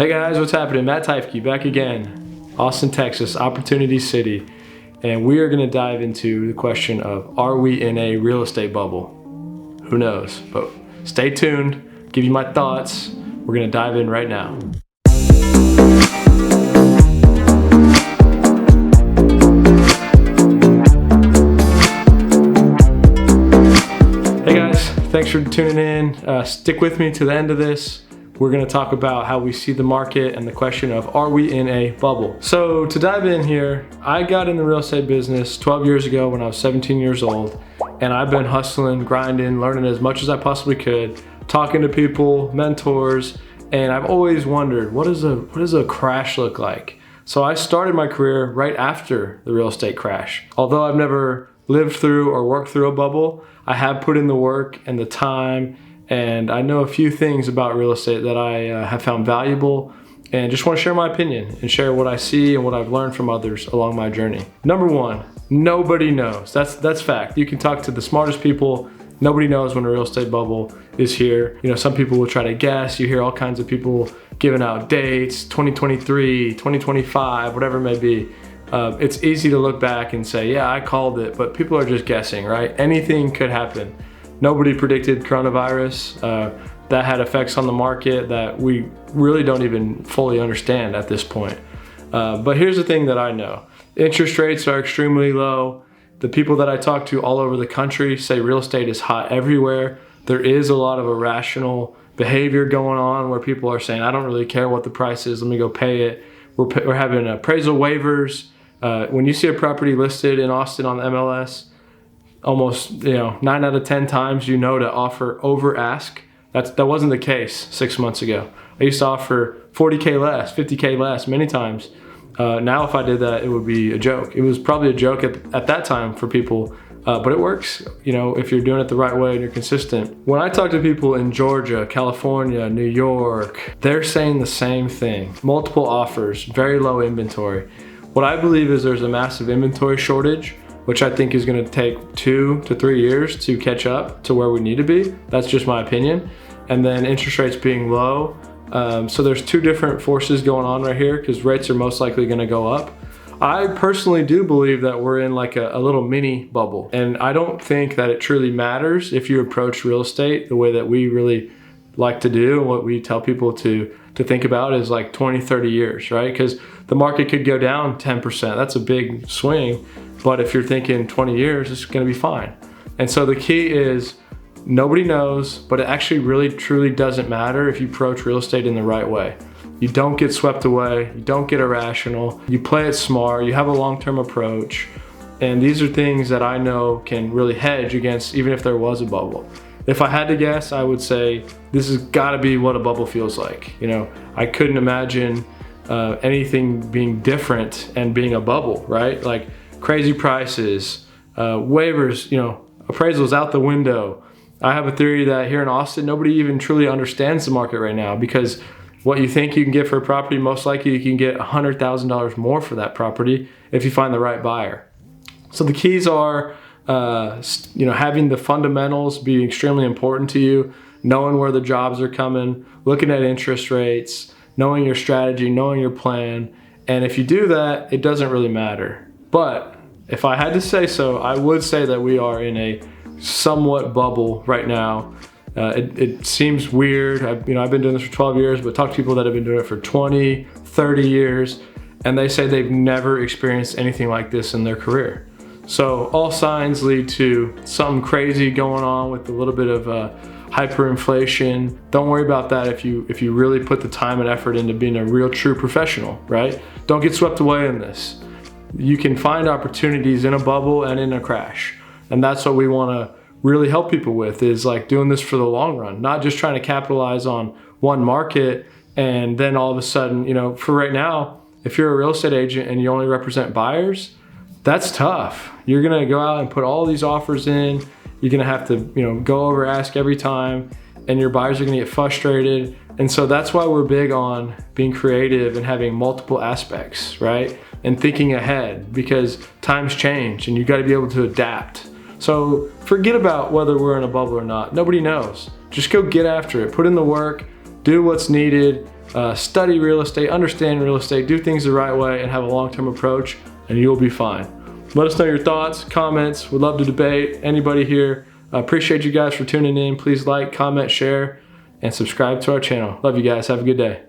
Hey guys, what's happening? Matt Teifke back again, Austin, Texas, Opportunity City. And we are gonna dive into the question of, are we in a real estate bubble? Who knows? But stay tuned, give you my thoughts. We're gonna dive in right now. Hey guys, thanks for tuning in. Stick with me to the end of this. We're gonna talk about how we see the market and the question of, are we in a bubble? So to dive in here, I got in the real estate business 12 years ago when I was 17 years old, and I've been hustling, grinding, learning as much as I possibly could, talking to people, mentors, and I've always wondered, what does a crash look like? So I started my career right after the real estate crash. Although I've never lived through or worked through a bubble, I have put in the work and the time, and I know a few things about real estate that I have found valuable, and just want to share my opinion and share what I see and what I've learned from others along my journey. Number one, nobody knows. That's fact. You can talk to the smartest people. Nobody knows when a real estate bubble is here. You know, some people will try to guess. You hear all kinds of people giving out dates, 2023, 2025, whatever it may be. It's easy to look back and say, yeah, I called it, but people are just guessing, right? Anything could happen. Nobody predicted coronavirus. That had effects on the market that we really don't even fully understand at this point. But here's the thing that I know. Interest rates are extremely low. The people that I talk to all over the country say real estate is hot everywhere. There is a lot of irrational behavior going on where people are saying, I don't really care what the price is, let me go pay it. We're having appraisal waivers. When you see a property listed in Austin on the MLS, almost 9 out of 10 times to offer over ask. That wasn't the case 6 months ago. I used to offer 40K less, 50K less many times. Now if I did that, it would be a joke. It was probably a joke at that time for people, but it works, if you're doing it the right way and you're consistent. When I talk to people in Georgia, California, New York, they're saying the same thing. Multiple offers, very low inventory. What I believe is there's a massive inventory shortage, which I think is gonna take 2 to 3 years to catch up to where we need to be. That's just my opinion. And then interest rates being low. So there's two different forces going on right here because rates are most likely gonna go up. I personally do believe that we're in like a little mini bubble. And I don't think that it truly matters if you approach real estate the way that we really like to do. And what we tell people to think about is like 20, 30 years, right? Because the market could go down 10%. That's a big swing. But if you're thinking 20 years, it's gonna be fine. And so the key is nobody knows, but it actually really truly doesn't matter if you approach real estate in the right way. You don't get swept away, you don't get irrational, you play it smart, you have a long-term approach. And these are things that I know can really hedge against even if there was a bubble. If I had to guess, I would say this has gotta be what a bubble feels like. I couldn't imagine anything being different and being a bubble, right? Like crazy prices, waivers, appraisals out the window. I have a theory that here in Austin, nobody even truly understands the market right now because what you think you can get for a property, most likely you can get $100,000 more for that property if you find the right buyer. So the keys are, having the fundamentals be extremely important to you, knowing where the jobs are coming, looking at interest rates, knowing your strategy, knowing your plan. And if you do that, it doesn't really matter. But if I had to say so, I would say that we are in a somewhat bubble right now. It seems weird. I've been doing this for 12 years, but talk to people that have been doing it for 20, 30 years, and they say they've never experienced anything like this in their career. So all signs lead to something crazy going on with a little bit of hyperinflation. Don't worry about that if you really put the time and effort into being a real true professional, right? Don't get swept away in this. You can find opportunities in a bubble and in a crash. And that's what we wanna really help people with, is like doing this for the long run, not just trying to capitalize on one market and then all of a sudden, for right now, if you're a real estate agent and you only represent buyers, that's tough. You're gonna go out and put all these offers in, you're gonna have to go over ask every time, and your buyers are gonna get frustrated. And so that's why we're big on being creative and having multiple aspects, right? And thinking ahead, because times change and you gotta be able to adapt. So forget about whether we're in a bubble or not. Nobody knows. Just go get after it, put in the work, do what's needed, study real estate, understand real estate, do things the right way, and have a long-term approach, and you'll be fine. Let us know your thoughts, comments. We'd love to debate. Anybody here. Appreciate you guys for tuning in. Please like, comment, share, and subscribe to our channel. Love you guys. Have a good day.